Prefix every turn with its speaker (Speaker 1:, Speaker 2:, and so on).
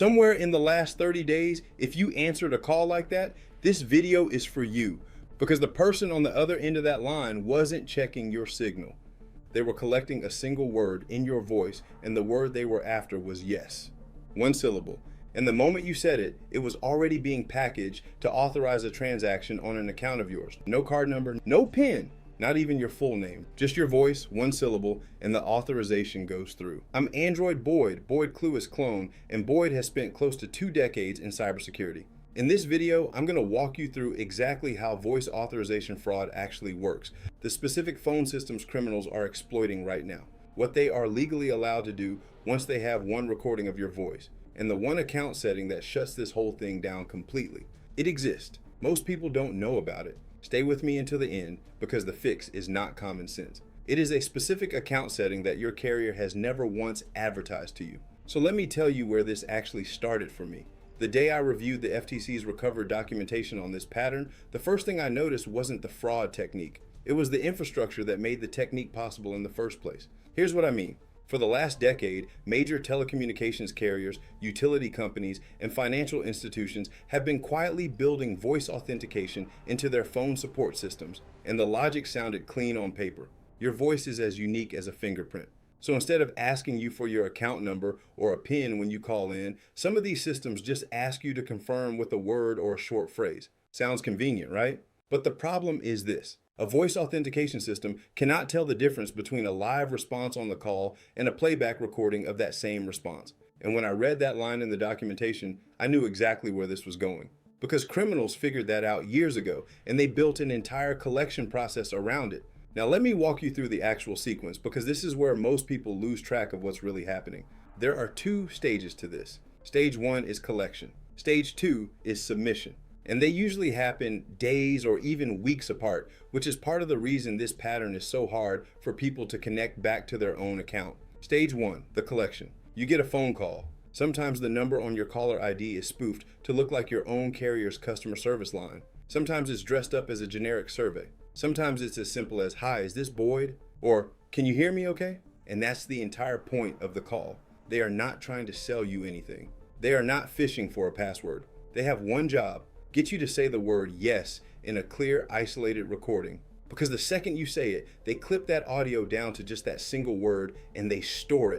Speaker 1: Somewhere in the last 30 days, if you answered a call like that, this video is for you because the person on the other end of that line wasn't checking your signal. They were collecting a single word in your voice, and the word they were after was yes. One syllable. And the moment you said it, it was already being packaged to authorize a transaction on an account of yours. No card number, no PIN. Not even your full name, just your voice, one syllable, and the authorization goes through. I'm Android Boyd Clueless clone, and Boyd has spent close to 2 decades in cybersecurity. In this video, I'm going to walk you through exactly how voice authorization fraud actually works, the specific phone systems criminals are exploiting right now, what they are legally allowed to do once they have one recording of your voice, and the one account setting that shuts this whole thing down completely. It exists. Most people don't know about it. Stay with me until the end because the fix is not common sense. It is a specific account setting that your carrier has never once advertised to you. So let me tell you where this actually started for me. The day I reviewed the FTC's recovered documentation on this pattern, the first thing I noticed wasn't the fraud technique. It was the infrastructure that made the technique possible in the first place. Here's what I mean. For the last decade, major telecommunications carriers, utility companies, and financial institutions have been quietly building voice authentication into their phone support systems, and the logic sounded clean on paper. Your voice is as unique as a fingerprint. So instead of asking you for your account number or a PIN when you call in, some of these systems just ask you to confirm with a word or a short phrase. Sounds convenient, right? But the problem is this. A voice authentication system cannot tell the difference between a live response on the call and a playback recording of that same response. And when I read that line in the documentation, I knew exactly where this was going. Because criminals figured that out years ago, and they built an entire collection process around it. Now let me walk you through the actual sequence, because this is where most people lose track of what's really happening. There are 2 stages to this. Stage 1 is collection. Stage 2 is submission. And they usually happen days or even weeks apart, which is part of the reason this pattern is so hard for people to connect back to their own account. Stage 1, the collection. You get a phone call. Sometimes the number on your caller ID is spoofed to look like your own carrier's customer service line. Sometimes it's dressed up as a generic survey. Sometimes it's as simple as, "Hi, is this Boyd?" Or, "Can you hear me okay?" And that's the entire point of the call. They are not trying to sell you anything. They are not fishing for a password. They have one job. Get you to say the word yes in a clear, isolated recording. Because the second you say it, they clip that audio down to just that single word and they store it.